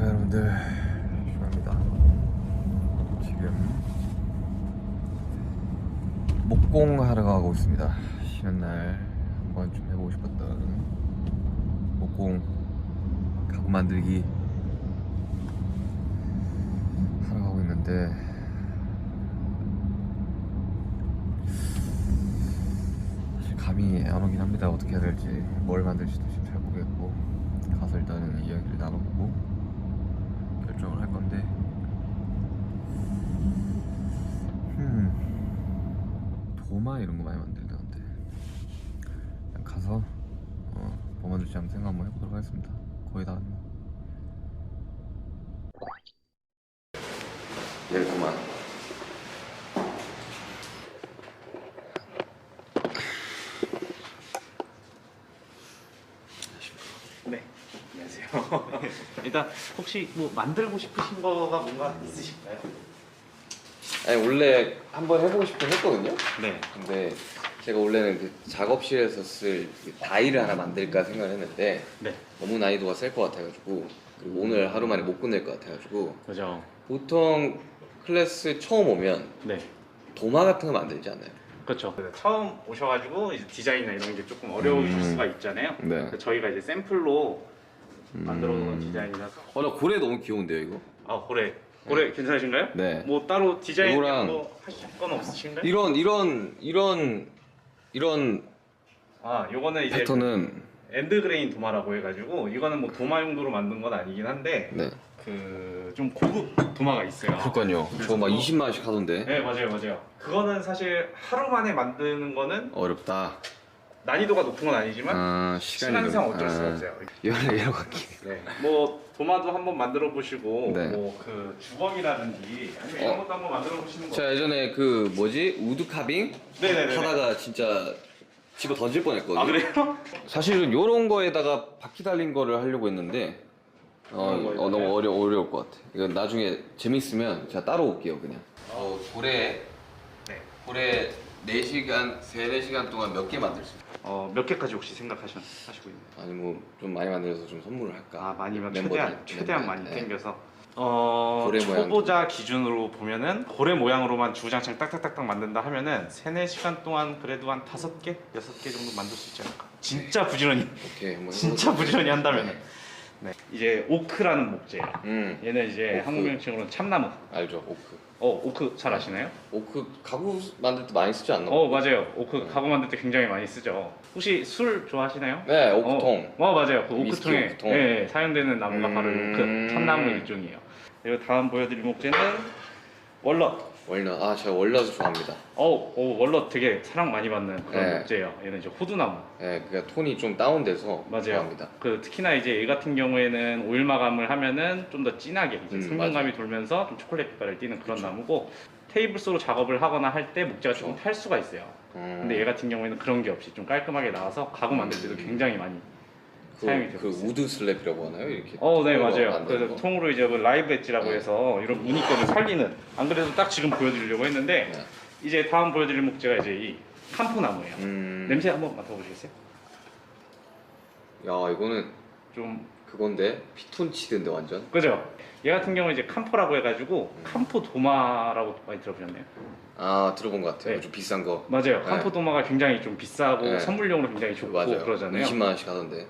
안녕하십니까 여러분들, 슈가입니다. 지금 목공하러 가고 있습니다. 쉬는 날 한번 좀 해보고 싶었던 목공 가구 만들기 하러 가고 있는데, 사실 감이 안 오긴 합니다. 어떻게 해야 될지, 뭘 만들지도 지금 잘 모르겠고, 가서 일단은 이야기를 나눠보고 결정을 할 건데, 도마 이런 거 많이 만들던데, 그냥 가서 뭐 만들지 한번 생각 한번 해보도록 하겠습니다. 거의 다 왔네. 네, 도마. 네, 안녕하세요. 일단 혹시 뭐 만들고 싶으신 거가 뭔가 있으실까요? 아니, 원래 한번 해보고 싶긴 했거든요. 네. 근데 제가 원래는 그 작업실에서 쓸 다이를 하나 만들까 생각을 했는데, 네. 너무 난이도가 셀 것 같아가지고, 그리고 오늘 하루 만에 못 끝낼 것 같아가지고, 그죠. 보통 클래스 처음 오면 네. 도마 같은 거 만들지 않나요? 그렇죠. 처음 오셔가지고 이제 디자인이나 이런 게 조금 어려우실 수가 있잖아요. 네. 그래서 저희가 이제 샘플로 만들어 놓은 디자인이라서. 나 고래 너무 귀여운데요, 이거? 아, 고래 괜찮으신가요? 네. 뭐 따로 디자인 이거랑 뭐 하실 건 없으신가요? 이런 아, 요거는 이제 패턴은, 엔드그레인 도마라고 해가지고, 이거는 뭐 도마 용도로 만든 건 아니긴 한데 네. 그 좀 고급 도마가 있어요. 그러니까요. 저거 막 20만 원씩 하던데. 네, 맞아요. 그거는 사실 하루 만에 만드는 거는 어렵다. 난이도가 높은 건 아니지만 시간상 어쩔 수가 없어요. 여러 바퀴. 네. 뭐 도마도 한번 만들어 보시고, 네. 뭐 그 주걱이라든지 아니면 이런 것도 한번 만들어 보시는 거. 제가 예전에 그 뭐지, 우드 카빙 네네네. 하다가 진짜 집어 던질 뻔했거든요. 아, 그래요? 사실은 요런 거에다가 바퀴 달린 거를 하려고 했는데, 너무 어려울 것 같아. 이거 나중에 재밌으면 제가 따로 올게요, 그냥. 고래 네. 4시간, 4시간 동안 몇 개 만들 수 있어요? 몇 개까지 혹시 하시고 있나요? 아니, 뭐 좀 많이 만들어서 좀 선물을 할까? 아, 많이면 멤버들. 최대한 많이 네. 땡겨서. 고래 초보자 기준으로 보면은 고래 모양으로만 주장창 딱딱딱딱 만든다 하면은 3-4시간 동안 그래도 한 5개, 6개 정도 만들 수 있지 않을까? 진짜 부지런히 오케이, 한번 진짜 해보도록 부지런히 한다면은. 네. 네. 이제 오크라는 목재예요. 얘는 이제 오크. 한국 명칭으로는 참나무. 알죠, 오크. 오크 잘 아시나요? 오크 가구 만들 때 많이 쓰지 않나? 맞아요. 오크 가구 만들 때 굉장히 많이 쓰죠. 혹시 술 좋아하시나요? 네, 오크통. 맞아요. 그 위스키 오크통에 오크통. 네, 사용되는 나무가 바로 이 오크, 참나무 일종이에요. 그리고 다음 보여드릴 목재는 월넛. 월넛. 아, 제가 월넛을 좋아합니다. 월넛 되게 사랑 많이 받는 그런 네. 목재예요. 얘는 이제 호두나무. 네, 그러니까 톤이 좀 다운돼서 맞아요. 좋아합니다. 그 특히나 이제 얘 같은 경우에는 오일 마감을 하면은 좀 더 진하게 이제 성분감이 맞아요. 돌면서 좀 초콜릿 빛깔을 띠는 그런 나무고, 테이블소로 작업을 하거나 할 때 목재가 조금 탈 수가 있어요. 근데 얘 같은 경우에는 그런 게 없이 좀 깔끔하게 나와서 가구 만들 때도 굉장히 많이 사용이 되고 그 있어요. 우드 슬랩이라고 하나요? 이렇게. 네, 통으로 맞아요. 만드는 그래서 거? 통으로 이제 그 라이브 엣지라고 네. 해서 이런 무늬권을 살리는, 안 그래도 딱 지금 보여드리려고 했는데, 네. 이제 다음 보여드릴 목재가 이제 이 캄포나무예요. 냄새 한번 맡아보시겠어요? 야, 이거는 좀 그건데 피톤치드인데 완전. 그죠? 얘 같은 경우는 이제 캄포라고 해가지고 캄포 도마라고 많이 들어보셨나요? 아, 들어본 것 같아요. 네. 좀 비싼 거. 맞아요. 네. 캄포 도마가 굉장히 좀 비싸고 네. 선물용으로 굉장히 좋고 맞아요. 그러잖아요. 20만 원씩 하던데.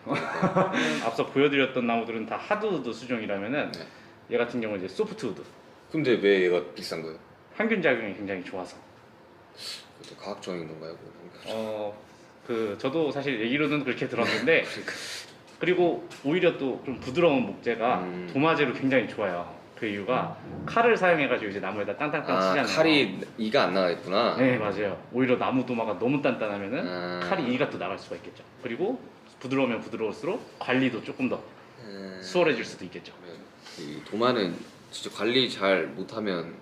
앞서 보여드렸던 나무들은 다 하드우드 수종이라면은 네. 얘 같은 경우는 이제 소프트우드. 근데 왜 얘가 비싼 거예요? 항균 작용이 굉장히 좋아서. 그것도 과학적인 건가요? 그거? 저도 사실 얘기로는 그렇게 들었는데, 그리고 오히려 또 좀 부드러운 목재가 도마재로 굉장히 좋아요. 그 이유가 칼을 사용해가지고 이제 나무에다 땅땅땅 치잖아요. 칼이 이가 안 나가겠구나. 네, 맞아요. 오히려 나무 도마가 너무 단단하면은 칼이 이가 또 나갈 수가 있겠죠. 그리고 부드러우면 부드러울수록 관리도 조금 더 수월해질 수도 있겠죠. 이 도마는 진짜 관리 잘 못하면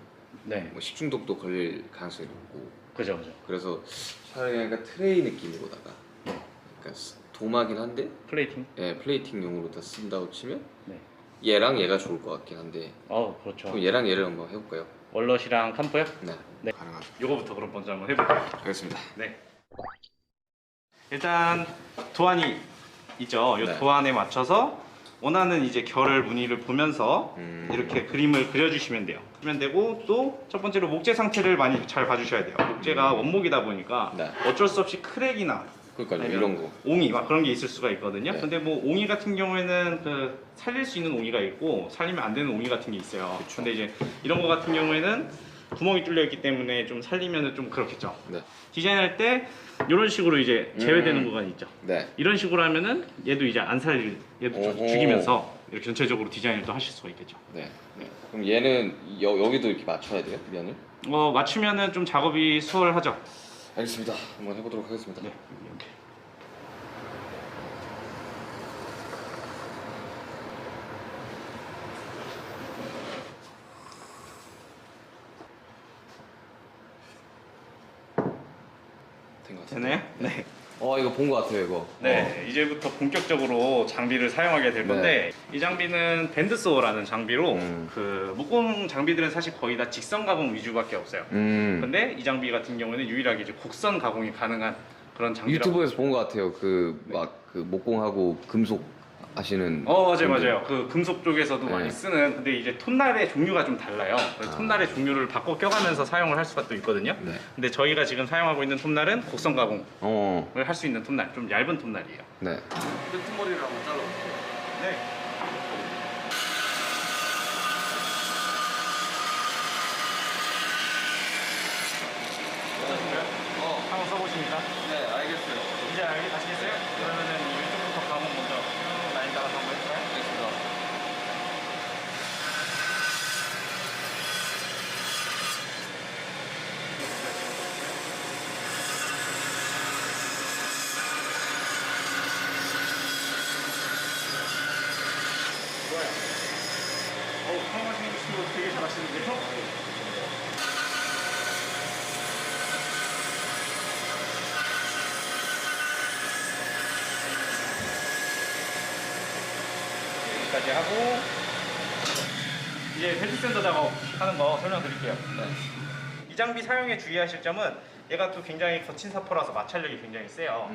네, 뭐 식중독도 걸릴 가능성이 높고, 그죠. 그래서 차라리 그냥 트레이 느낌으로다가, 그러니까 도마긴 한데 플레이팅. 플레이팅용으로 다 쓴다고 치면 네. 얘랑 얘가 좋을 것 같긴 한데, 그렇죠. 그럼 얘랑 얘를 한번 해볼까요? 월넛이랑 캄포요? 네. 가능하죠. 요거부터 그럼 먼저 한번 해볼게요. 알겠습니다. 네. 일단 도안이 있죠. 이 네. 도안에 맞춰서 원하는 이제 결을 무늬를 보면서 이렇게 그림을 그려주시면 돼요. 그러면 되고 또 첫 번째로 목재 상태를 많이 잘 봐주셔야 돼요. 목재가 원목이다 보니까 네. 어쩔 수 없이 크랙이나 그러니까 아니면 이런 거. 옹이 막 그런 게 있을 수가 있거든요. 네. 근데 뭐 옹이 같은 경우에는 그 살릴 수 있는 옹이가 있고 살리면 안 되는 옹이 같은 게 있어요. 그쵸. 근데 이제 이런 거 같은 경우에는 구멍이 뚫려 있기 때문에 좀 살리면은 좀 그렇겠죠. 네. 디자인할 때 이런 식으로 이제 제외되는 구간이 있죠. 네. 이런 식으로 하면은 얘도 이제 안 살릴 얘도 오호. 죽이면서 이렇게 전체적으로 디자인을 또 하실 수가 있겠죠. 네. 그럼 얘는 여기도 이렇게 맞춰야 돼요? 면을? 맞추면은 좀 작업이 수월하죠. 알겠습니다. 한번 해보도록 하겠습니다. 네. 이렇게. 된 것 같아요. 되나요? 네. 이거 본 것 같아요, 이거. 네, 이제부터 본격적으로 장비를 사용하게 될 건데 이 장비는 밴드소어라는 장비로 그 목공 장비들은 사실 거의 다 직선 가공 위주밖에 없어요. 근데 이 장비 같은 경우는 유일하게 이제 곡선 가공이 가능한 그런 장비라고. 유튜브에서 본 것 같아요. 그 목공하고 금속 하시는. 맞아요, 분들. 맞아요. 그 금속 쪽에서도 네. 많이 쓰는. 근데 이제 톤날의 종류가 좀 달라요. 그래서 톤날의 종류를 바꿔 껴가면서 사용을 할 수가 또 있거든요. 네. 근데 저희가 지금 사용하고 있는 톤날은 곡선 가공을 어. 할 수 있는 톤날, 좀 얇은 톤날이에요. 네. 끄트머리를 한번 잘라볼게요. 네. 어떠신가요? 한번 써보십니까? 네, 알겠어요. 이제 아시겠어요? 그러면은 이쪽부터 가공 먼저 쭉 라인 따라서 한번 해볼까요? 알겠습니다. 좋아요. 사용하시는 거 되게 잘하시는데요? 여기까지 하고 이제 벨트샌더 작업 하는 거 설명드릴게요. 이 장비 사용에 주의하실 점은 얘가 또 굉장히 거친 사포라서 마찰력이 굉장히 세요.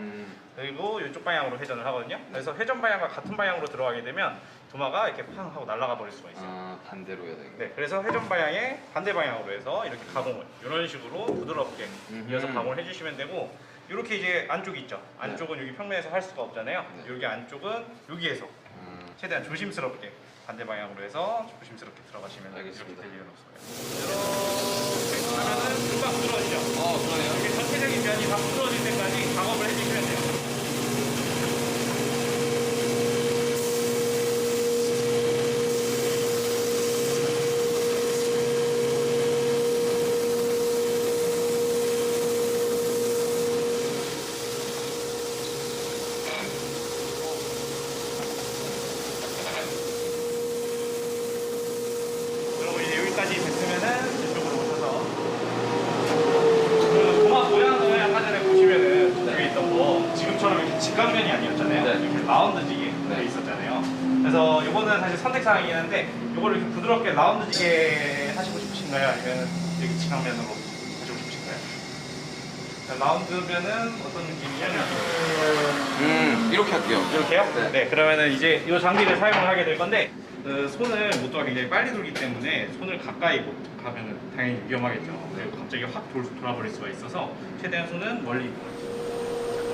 그리고 이쪽 방향으로 회전을 하거든요. 그래서 회전 방향과 같은 방향으로 들어가게 되면 도마가 이렇게 팡 하고 날아가 버릴 수가 있어요. 반대로 해야 되겠네. 네, 그래서 회전 방향에 반대 방향으로 해서 이렇게 가공을 이런 식으로 부드럽게 이어서 가공을 해주시면 되고 이렇게 이제 안쪽이 있죠. 안쪽은 여기 평면에서 할 수가 없잖아요. 네. 여기 안쪽은 여기에서 최대한 조심스럽게 반대 방향으로 해서 조심스럽게 들어가시면 알겠습니다. 이렇게 될 일은 없어요. 이렇게 하면은 금방 부드러워지죠. 그러네요. 이렇게 전체적인 면이 다 부드러워질 때까지 작업을 해주시면 돼요. 그리고 이제 여기까지 됐으면은 이쪽으로 오셔서 그 도마 모양을 아까 전에 보시면은 여기 있던 거 지금처럼 이렇게 직각면이 아니었잖아요. 네. 이렇게 라운드지게 돼 있었잖아요. 그래서 이거는 사실 선택사항이긴 한데 이거를 이렇게 부드럽게 라운드지게 하시고 싶으신가요? 아니면 이렇게 직각면으로 하시고 싶으신가요? 자, 라운드면은 어떤 느낌이냐면 이렇게 할게요. 이렇게요? 네. 네, 그러면은 이제 이 장비를 사용을 하게 될 건데 그 손을 모터가 굉장히 빨리 돌기 때문에 손을 가까이 못 가면은 당연히 위험하겠죠. 그리고 갑자기 확 돌아버릴 수가 있어서 최대한 손은 멀리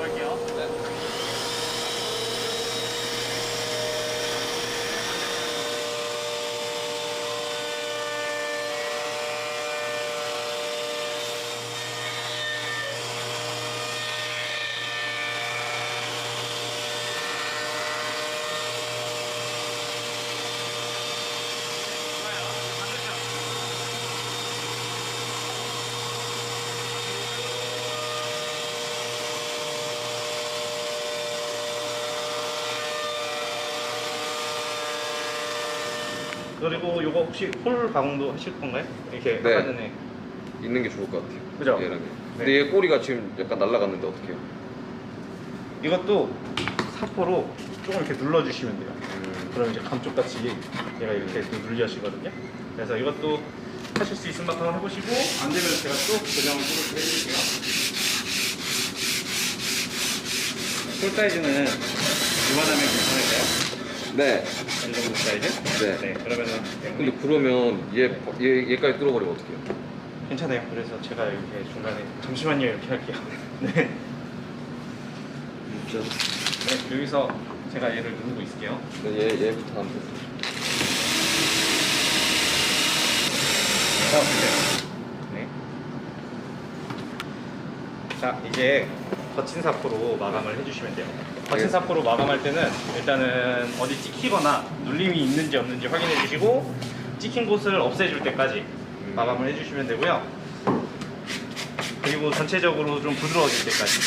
할게요. 그리고 이거 혹시 홀 가공도 하실 건가요? 이렇게 네. 아까 전에 있는 게 좋을 것 같아요. 그죠? 얘랑. 근데 얘 꼬리가 지금 약간 날아갔는데 어떡해요? 이것도 사포로 조금 이렇게 눌러주시면 돼요. 그럼 이제 감쪽 같이 얘가 이렇게 눌려지거든요. 그래서 이것도 하실 수 있으면 한번 해보시고 안 되면 제가 또 고정을 또 해드릴게요. 홀 사이즈는 이만하면 괜찮을까요? 네. 이 정도 사이즈? 네. 네, 그러면은 근데 그러면 얘까지 뚫어버리면 어떡해요? 괜찮아요. 그래서 제가 이렇게 중간에 잠시만요 이렇게 할게요. 네. 진짜. 네, 여기서 제가 얘를 누르고 있을게요. 네, 얘부터 하면 돼요. 보세요. 네. 자, 이제 거친 사포로 마감을 해주시면 돼요. 거친 사포로 마감할 때는 일단은 어디 찍히거나 눌림이 있는지 없는지 확인해 주시고 찍힌 곳을 없애줄 때까지 마감을 해주시면 되고요. 그리고 전체적으로 좀 부드러워질 때까지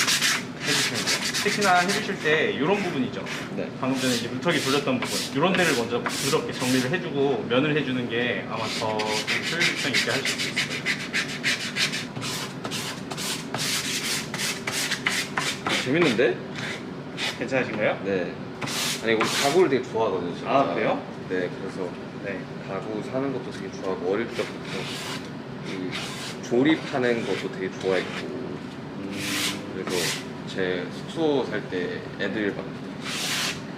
해주시면 돼요. 특히나 해주실 때 이런 부분이죠. 네. 방금 전에 이제 물턱이 돌렸던 부분 이런 데를 먼저 부드럽게 정리를 해주고 면을 해주는 게 아마 더 효율성 있게 할 수 있을 거예요. 재밌는데? 괜찮으신가요? 네. 아니, 우리 가구를 되게 좋아하거든요. 진짜. 아, 그래요? 네, 그래서 네. 가구 사는 것도 되게 좋아하고 어릴 때부터 이 조립하는 것도 되게 좋아했고 그래서 제 숙소 살 때 애들 막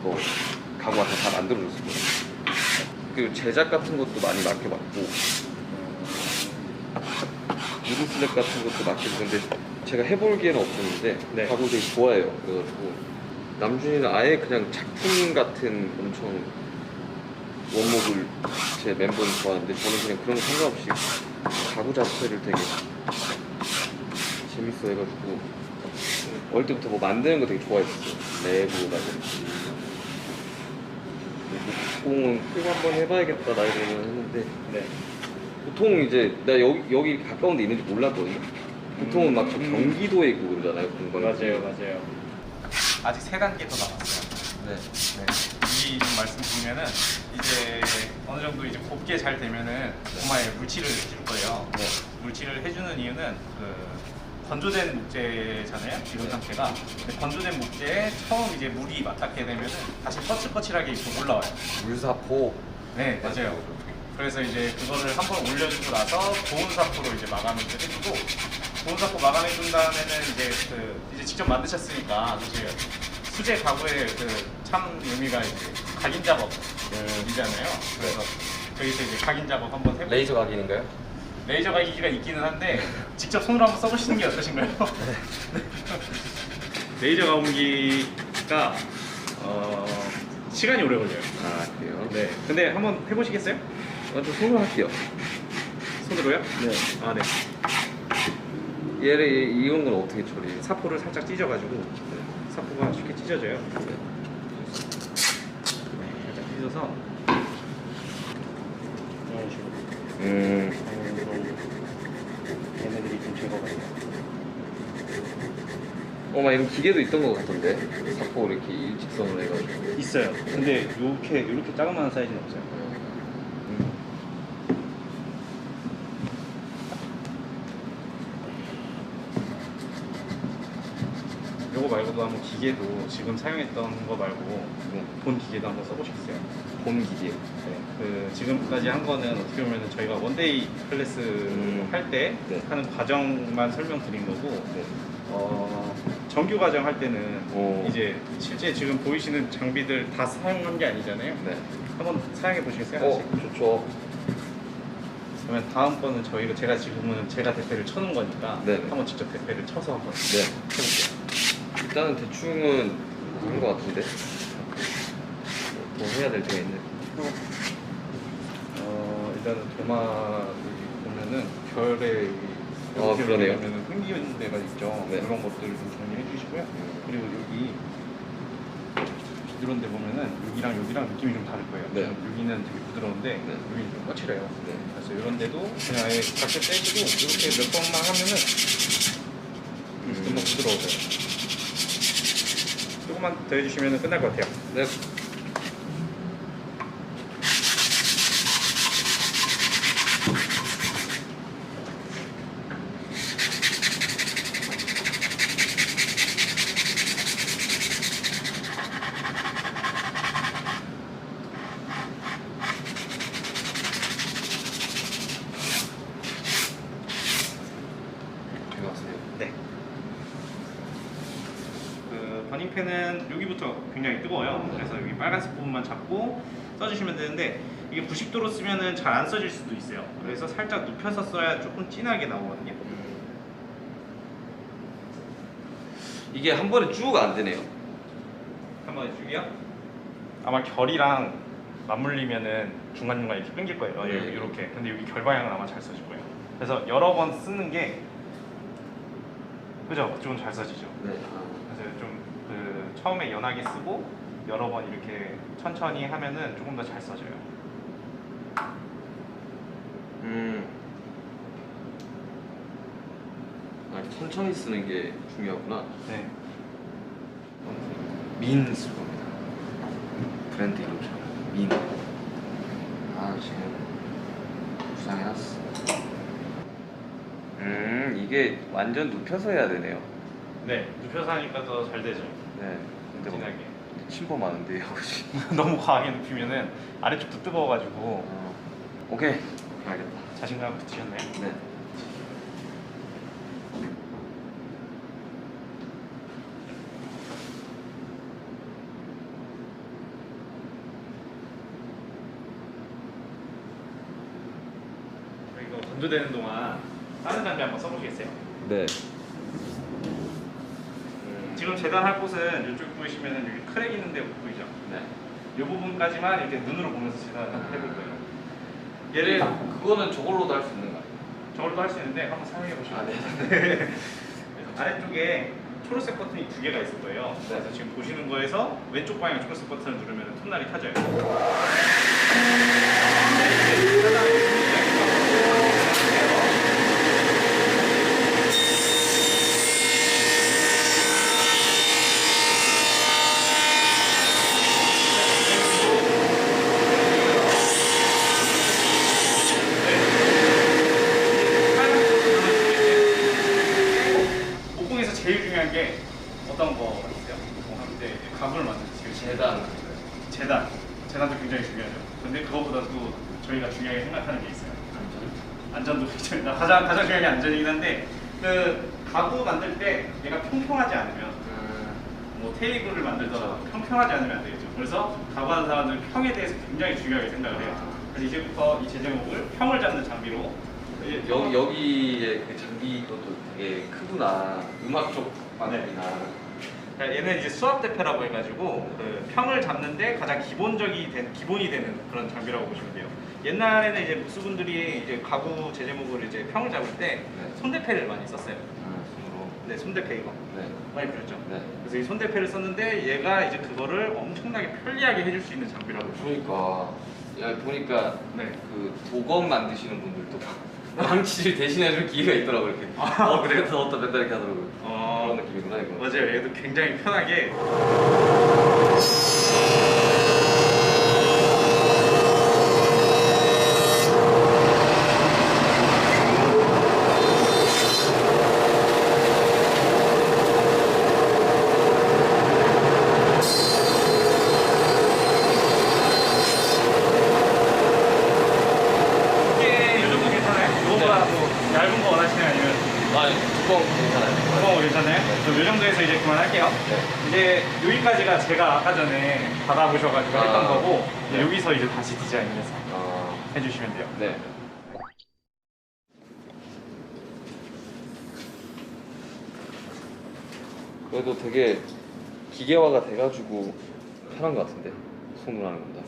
그거 가구 같은 거 다 만들어줬었거든요. 그리고 제작 같은 것도 많이 맡겨봤고 누드슬랩 같은 것도 맡겨봤는데 제가 해볼 기회는 없었는데 네. 가구 되게 좋아해요. 그래가지고 남준이는 아예 그냥 작품 같은 엄청 원목을 제 멤버는 좋아하는데 저는 그냥 그런 거 상관없이 가구 자체를 되게 재밌어 해가지고 어릴 때부터 뭐 만드는 거 되게 좋아했었어요. 레고라든지 목공은 꼭 한번 해봐야겠다 나이 들면 했는데 네. 보통 이제 나 여기 가까운 데 있는지 몰랐거든요. 보통은 막 저 경기도에 있고 그러잖아요. 공방이. 맞아요. 아직 3단계 더 남았어요. 네. 네. 이 말씀드리면은 이제 어느 정도 이제 곱게 잘 되면은 고마에 물칠을 해줄 거예요. 네. 물칠을 해주는 이유는 그 건조된 목재잖아요. 지금 네. 상태가. 근데 건조된 목재에 처음 이제 물이 맞닿게 되면은 다시 거칠거칠하게 이렇게 올라와요. 물사포. 네, 맞아요. 그래서 이제 그거를 한번 올려주고 나서 고온 사포로 이제 마감을 해주고 고온 사포 마감해준 다음에는 이제 직접 만드셨으니까 사실 수제 가구의 그 참 의미가 이제 각인 작업이잖아요. 그래서 저기서 이제 각인 작업 한번 해보고 레이저 각인인가요? 레이저 각인기가 있기는 한데 직접 손으로 한번 써보시는 게 어떠신가요? 레이저 가공기가 시간이 오래 걸려요. 아 그래요? 네. 근데 한번 해보시겠어요? 저 손으로 할게요. 손으로요? 네. 아, 네. 얘를 이런 건 어떻게 처리해요? 사포를 살짝 찢어가지고 사포가 쉽게 찢어져요. 네, 살짝 찢어서 이런 식으로 얘네들이 좀 제거가 돼요. 막 이런 기계도 있던 것 같던데 사포 이렇게 일직선으로 해가지고. 있어요. 근데 이렇게 작은 사이즈는 없어요. 요거 말고도 한번 기계도 지금 사용했던 거 말고 본 기계도 한번 써보시겠어요? 본 기계. 네, 그 지금까지 한 거는 어떻게 보면 저희가 원데이 클래스 할 때 네. 하는 과정만 설명드린 거고 네. 정규 과정 할 때는 오. 이제 실제 지금 보이시는 장비들 다 사용한 게 아니잖아요. 네. 한번 사용해 보시겠어요? 하나씩? 좋죠. 그러면 다음 거는 제가 지금은 제가 대패를 쳐놓은 거니까 네. 한번 직접 대패를 쳐서 한번 네. 해볼게요. 일단은 대충은 있는 것 같은데 더 해야 될 때가 있네. 일단은 도마 보면은 별에 그러네요. 보면은 흥기는 데가 있죠. 네. 그런 것들 좀 정리해 주시고요. 그리고 여기 이런 데 보면은 여기랑 느낌이 좀 다를 거예요. 네. 여기는 되게 부드러운데 네. 여기는 좀 거칠어요. 네. 그래서 이런 데도 그냥 아예 작게 떼주고 이렇게 몇 번만 하면은 금방 부드러워져요. 조금만 더 해주시면 끝날 것 같아요. 네. 손대패는 여기부터 굉장히 뜨거워요. 그래서 여기 빨간색 부분만 잡고 써주시면 되는데 이게 90도로 쓰면은 잘 안 써질 수도 있어요. 그래서 살짝 눕혀서 써야 조금 진하게 나오거든요. 이게 한 번에 쭉 안 되네요. 한번 쭉이요? 아마 결이랑 맞물리면은 중간중간 이렇게 끊길 거예요. 네. 이렇게. 근데 여기 결 방향은 아마 잘 써질 거예요. 그래서 여러 번 쓰는 게 그죠? 좀 잘 써지죠. 네. 그래서 좀 그 처음에 연하게 쓰고 여러 번 이렇게 천천히 하면은 조금 더 잘 써져요. 천천히 쓰는 게 중요하구나. 네. 민 쓸 겁니다. 브랜드 이름이 민. 지금 구상해놨어. 이게 완전 눕혀서 해야 되네요. 네. 눕혀서 하니까 더 잘 되죠. 네. 근데 뭐 진하게. 침범하는데요, 혹시? 너무 과하게 눕히면은 아래쪽도 뜨거워가지고 오케이. 알겠다. 자신감 붙으셨나요? 네. 이거 건조되는 동안 다른 장비 한번 써보시겠어요? 네. 지금 재단할 곳은 이쪽 보이시면은 여기 크랙 있는 데 보이죠? 네. 이 부분까지만 이렇게 눈으로 보면서 재단을 해볼 거예요. 얘를 얘를 그거는 저걸로도 할 수 있는 거 아니에요? 저걸로 할 수 있는데 한번 사용해 보시면 네. 그래서 아래쪽에 초록색 버튼이 2개가 있을 거예요. 네. 그래서 지금 보시는 거에서 왼쪽 방향 초록색 버튼을 누르면 톱날이 켜져요. 목공에서 제일 중요한 게 어떤 거 같으세요? 목공할 때 가구를 만들 때 제일 재단도 굉장히 중요하죠. 근데 그거보다도 저희가 중요하게 생각하는 게 있어요. 안전도 굉장히 가장 중요한 게 안전이긴 한데 그 가구 만들 때 얘가 평평하지 않으면 뭐 테이블을 만들더라도 평평하지 않으면 안 되겠죠. 그래서 가구하는 사람들은 평에 대해서 굉장히 중요하게 생각을 해요. 그래서 이제부터 이 제제목을 평을 잡는 장비로 여기에 그 장비 것도 되게 크구나. 음악 쪽 방향이나. 그러니까 얘는 이제 수압대패라고 해가지고 그 평을 잡는데 가장 기본이 되는 그런 장비라고 보시면 돼요. 옛날에는 이제 무수분들이 이제 가구 제제목을 이제 평을 잡을 때 네. 손대패를 많이 썼어요. 손으로. 네, 손대패 이거 네. 많이 그렸죠. 네. 그래서 이 손대패를 썼는데 얘가 이제 그거를 엄청나게 편리하게 해줄 수 있는 장비라고 보시면 돼요. 그러니까 야 보니까 네. 그 도검 만드시는 분들도 망치를 대신해줄 기회가 있더라고 이렇게. 그래서 넣었다 뺐다 이렇게 하더라고요. 그런 느낌이구나 이거. 맞아요. 얘도 굉장히 편하게 이게 이 정도 괜찮아요? 이거보다 뭐 얇은 거 원하시나요? 아니면 두꺼운 거 괜찮아요. 괜찮아요? 그럼 이 정도에서 이제 그만할게요. 이제 여기까지가 제가 아까 전에 받아보셔가지고 했던 거고 이제 여기서 이제 다시 디자인해서 해주시면 돼요. 네. 그래도 되게 기계화가 돼가지고 편한 것 같은데 손으로 하는 것보다.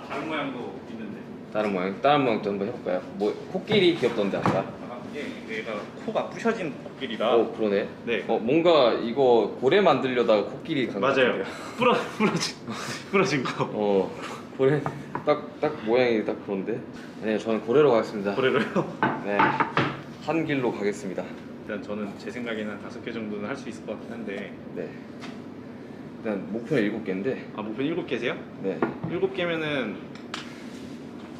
다른 모양도 있는데 다른 모양도 한번 해볼까요? 뭐 코끼리 귀엽던데 아까. 이게 얘가 코가 부셔진 코끼리라 그러네. 네. 뭔가 이거 고래 만들려다가 코끼리 간것 맞아요. 같은데요. 부러진 거. 고래 딱 모양이 딱 그런데. 네, 저는 고래로 가겠습니다. 고래로요? 네, 한 길로 가겠습니다. 일단 저는 제 생각에는 한 5개 정도는 할 수 있을 것 같긴 한데 네. 일단 목표는 7개인데. 목표 7개세요? 네. 7개면은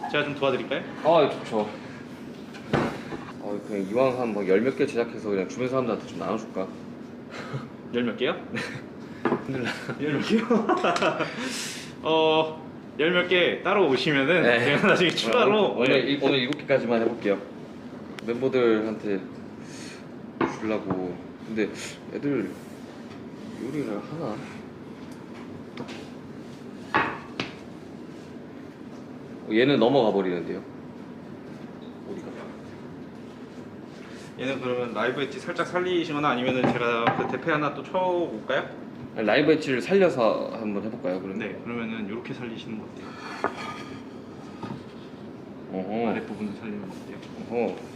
제가 좀 도와드릴까요? 좋죠. 그냥 이왕 한 뭐 10몇 개 제작해서 그냥 주변 사람들한테 좀 나눠줄까? 10몇 개요? 힘들다. 10몇 개요? 10몇 개 따로 오시면은 네. 제가 나중에 추가로 오늘 7개까지만 해볼게요. 멤버들한테 주려고. 근데 애들 요리를 하나? 얘는 넘어가 버리는데요. 어디가? 얘는 그러면 라이브 엣지 살짝 살리시거나 아니면은 제가 그 대패 하나 또 쳐볼까요? 라이브 엣지를 살려서 한번 해볼까요? 그러면? 네, 그러면은 이렇게 살리시는 거 어때요? 어허. 아랫부분도 살리는 거 어때요? 어허.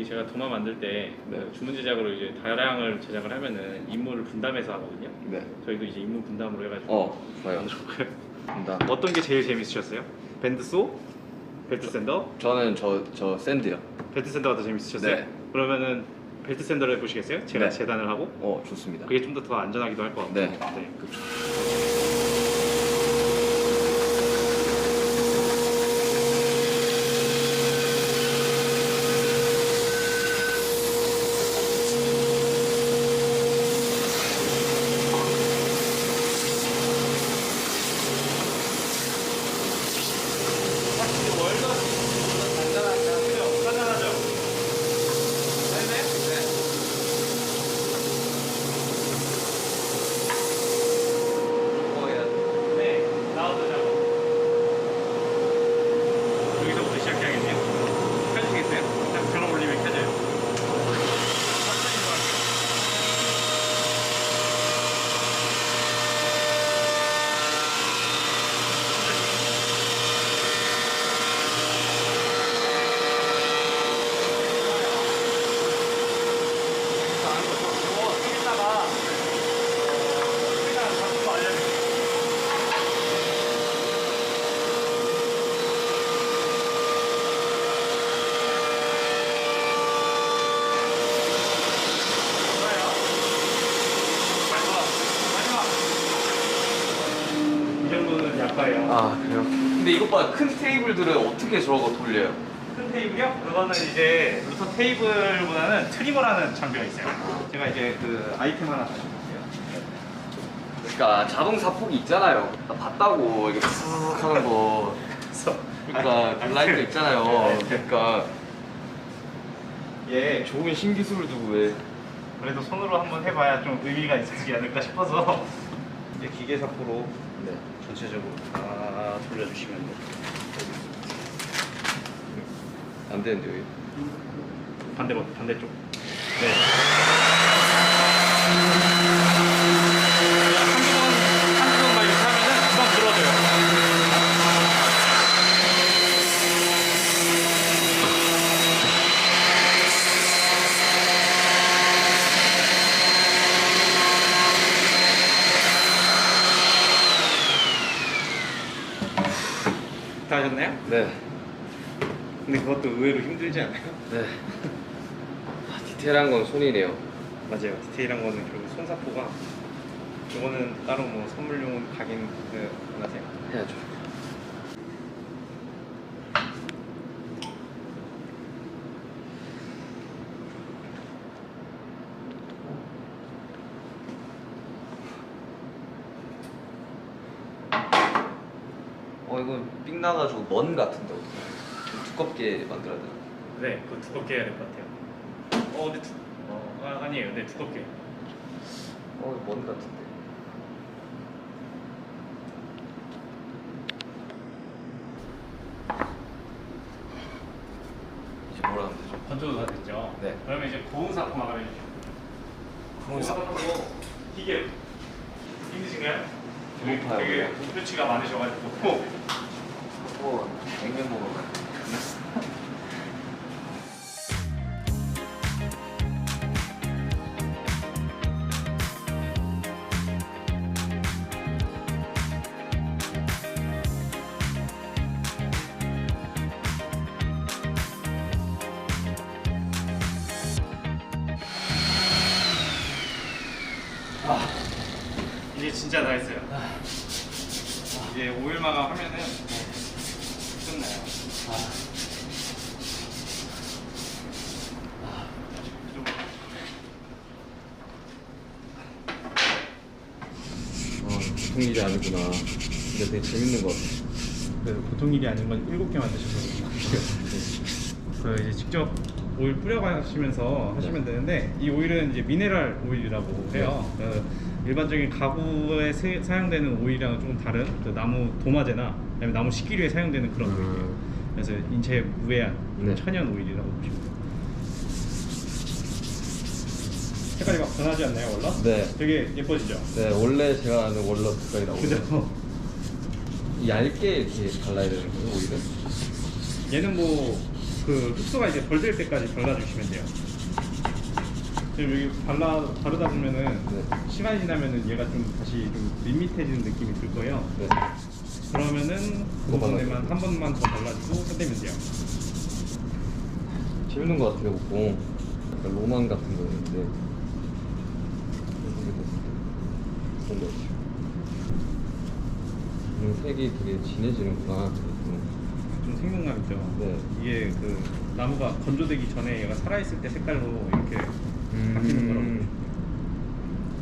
제가 도마 만들 때 그 주문 제작으로 이제 다량을 제작을 하면은 임무를 분담해서 하거든요. 네. 저희도 이제 임무 분담으로 해가지고 좋아요. 좋아요. 감사합니다. 어떤 게 제일 재밌으셨어요? 밴드소? 벨트 샌더? 저는 저 샌드요. 벨트 샌더가 더 재밌으셨어요? 네. 그러면은 벨트 샌더를 해보시겠어요? 제가 네. 재단을 하고 좋습니다. 그게 좀 더 안전하기도 할 것 같고. 네. 그렇죠. 여기서부터 시작해야겠네요. 켜주시겠어요? 딱 전원 올리면 켜져요. 이 정도는 약과예요. 아 그래요? 근데 이것 봐, 큰 테이블들은 어떻게 저거 돌려요? 큰 테이블이요? 그거는 이제 루터 테이블보다는 트리머라는 장비가 있어요. 제가 이제 그 아이템 하나 가지고 있어요. 그러니까 자동 사폭이 있잖아요. 나 봤다고 이게 푸르륵 하는 거. 그래서 그러니까 글라이더 있잖아요. 그러니까 예, 좋은 신기술을 두고 왜? 그래도 손으로 한번 해봐야 좀 의미가 있지 않을까 싶어서 이제 기계사포로 네. 전체적으로 다 돌려주시면 돼요. 안 되는데 왜? 반대쪽. 네. 한두 번만 이렇게 하면은 금방 늘어져요. 다 하셨나요? 네. 근데 그것도 의외로 힘들지 않아요? 네. 디테일한 건 손이네요. 맞아요. 디테일한 거는 결국 손사포가 이거는 따로 뭐 선물용 각인 원하세요? 해야죠. 이거 삑 나가지고 먼 같은데 어떡해. 좀 두껍게 만들어야 되나? 네, 그거 두껍게 해야 될 것 같아요. 근데 아니에요. 네, 두껍게. 먼 같은데. 이제 뭐라 하면 되죠? 건조도 다 됐죠? 네. 그러면 이제 고온 사포 마감해 주시죠. 고온 사포. 이게 힘드신가요? 높아요. 되게 목표치가 많으셔가지고. 냉면 먹으러 가요. 이제 진짜 다 했어요. 이제 오일 마감하면은 끝나요. 좀 보통 일이 아니구나. 근데 되게 재밌는 것 같아. 그 보통 일이 아닌 건 7개 만드셔서 그 이제 직접 오일 뿌려가시면서 하시면 되는데 이 오일은 이제 미네랄 오일이라고 해요. 이게 일반적인 가구에 사용되는 오일이랑 조금 다른 그 나무 도마제나 아니면 나무 식기류에 사용되는 그런 오일이에요. 그래서 인체에 무해한 네. 천연 오일이라고 보시면 돼요. 색깔이 막 변하지 않나요, 월넛? 네. 되게 예뻐지죠? 네, 원래 제가 아는 월넛 색깔이 나오고 그죠? 얇게 이렇게 발라야 되는 거예요, 오일은? 얘는 뭐 그 흡수가 이제 덜 될 때까지 발라주시면 돼요. 지금 여기 바르다 보면은 네. 시간이 지나면은 얘가 좀 다시 좀 밋밋해지는 느낌이 들 거예요. 네. 그러면은 그 부분에만 한 번만 더 발라주고 끝내면 돼요. 재밌는 것 같아요, 목공. 약간 로망 같은 거였는데 해보게 됐을 때 그런 것 같아요. 색이 되게 진해지는구나. 좀 생동감 있죠. 네. 이게 그 나무가 건조되기 전에 얘가 살아있을 때 색깔로 이렇게 바뀌는 거라고.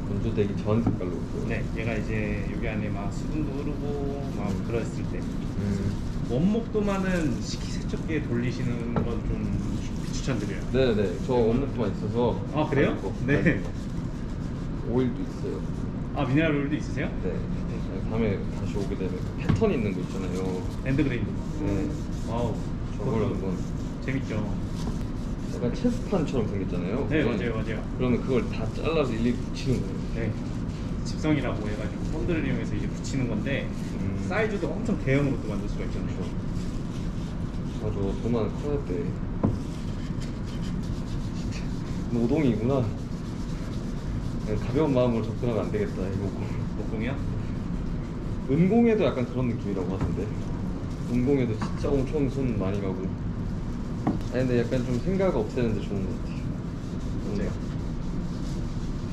건조되기 전 색깔로. 네, 얘가 이제 여기 안에 막 수분도 흐르고 막 그랬을 때. 원목도마는 식기세척기에 돌리시는 건 좀 추천드려요. 네네. 저 원목도만 있어서. 아, 그래요? 네. 오일도 있어요. 아, 미네랄 오일도 있으세요? 네. 다음에 다시 오게 되면 그 패턴 있는 거 있잖아요. 엔드그레이드. 네. 와우. 저걸 한번. 재밌죠. 약간 체스판처럼 생겼잖아요. 네, 맞아요. 그러면 그걸 다 잘라서 일일이 붙이는 거예요. 네. 집성이라고 해가지고 펀드를 이용해서 이제 붙이는 건데 사이즈도 엄청 대형으로 또 만들 수가 있잖아요. 맞아, 도만 커야 돼. 노동이구나. 가벼운 마음으로 접근하면 안 되겠다, 이거. 목공이요? 은공에도 약간 그런 느낌이라고 하던데. 은공에도 진짜 엄청 손 많이 가고. 아니 근데 약간 좀 생각 없애는데 좋은 것 같아요. 맞아요.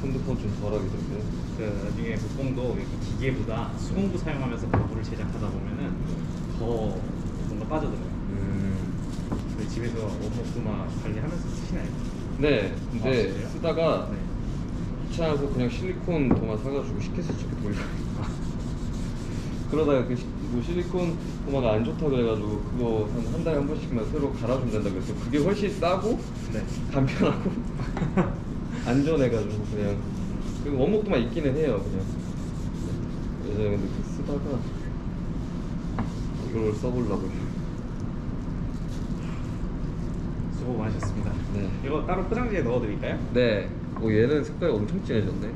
핸드폰 좀 덜하게 되는데. 그 나중에 목공도 이렇게 기계보다 수공구 사용하면서 가구를 제작하다 보면은 더 뭔가 빠져들어요. 저희 집에서 원목도마 관리하면서 쓰시나요? 네, 근데 진짜요? 쓰다가 네. 귀찮아서 그냥 실리콘 도마 사가지고 식기세척기 돌려. 그러다가 뭐 실리콘 도마가 안 좋다 그래가지고 그거 한 달에 한 번씩만 새로 갈아주면 된다 그래서 그게 훨씬 싸고 네. 간편하고 안전해가지고 그냥 그 원목도마 있기는 해요 그냥. 예전에 근데 그 쓰다가 이걸 써보려고. 수고 많으셨습니다. 네. 이거 따로 포장지에 넣어드릴까요? 네. 얘는 색깔이 엄청 진해졌네.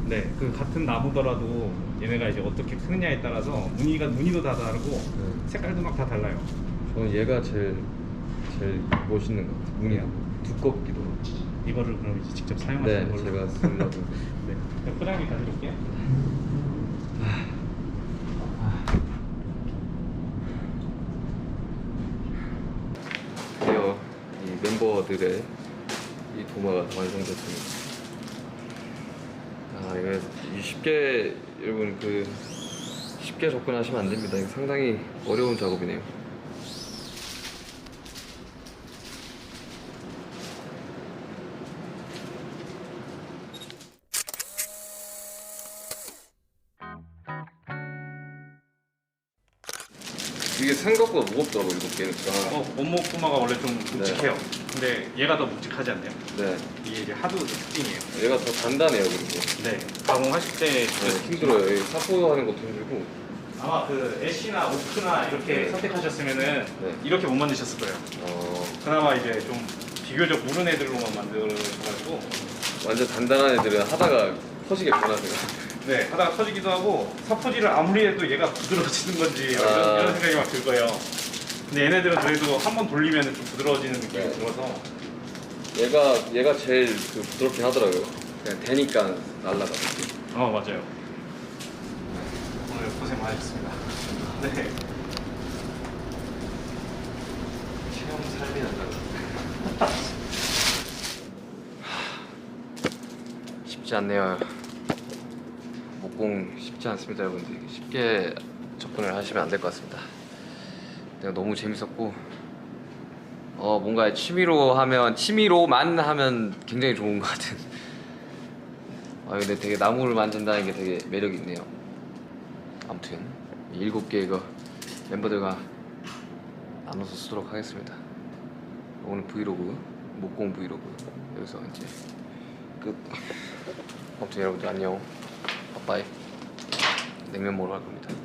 네. 그 같은 나무더라도 얘네가 이제 어떻게 크느냐에 따라서 무늬도 다 다르고 네. 색깔도 막 다 달라요. 저는 얘가 제일 멋있는 것 같아요. 무늬가 두껍기도 하고. 이거를 그럼 이제 직접 네, 사용하시는 걸로. 제가 쓰려고. 네. 그럼 포장지 가져올게요. 드디어 이 멤버들의 이 도마가 완성됐습니다. 아, 이거 쉽게 여러분 쉽게 접근하시면 안 됩니다. 이거 상당히 어려운 작업이네요. 이게 생각보다 무겁더라고 이거 깨니까. 원목도마가 원래 좀 묵직해요. 근데 얘가 더 묵직하지 않나요? 네. 이게 이제 하드 특징이에요. 얘가 더 단단해요 그리고. 네. 가공하실 때 네, 힘들어요. 이 사포하는 것도 힘들고. 아마 그 애쉬나 오크나 이렇게 네. 선택하셨으면은 네. 이렇게 못 만드셨을 거예요. 그나마 이제 좀 비교적 무른 애들로만 만들어가지고 완전 단단한 애들은 하다가 터지게 변하세요. 네 하다가 터지기도 하고 사포질을 아무리 해도 얘가 부드러워지는 건지 이런 생각이 막 들 거예요. 근데 얘네들은 그래도 한 번 돌리면 좀 부드러워지는 느낌이 네. 들어서 얘가 제일 부드럽긴 하더라고요. 그냥 되니까 날라가고. 맞아요. 오늘 고생 많으셨습니다. 네. 체험 삶이 난다. 쉽지 않네요. 목공 쉽지 않습니다, 여러분들. 쉽게 접근을 하시면 안 될 것 같습니다. 내가 너무 재밌었고, 뭔가 취미로만 하면 굉장히 좋은 것 같은. 근데 되게 나무를 만진다는 게 되게 매력이 있네요. 아무튼 7개 이거 멤버들과 나눠서 쓰도록 하겠습니다. 오늘 브이로그, 목공 브이로그 여기서 이제 끝. 아무튼 여러분들 안녕. 빠빠이. 냉면 먹으러 갈 겁니다.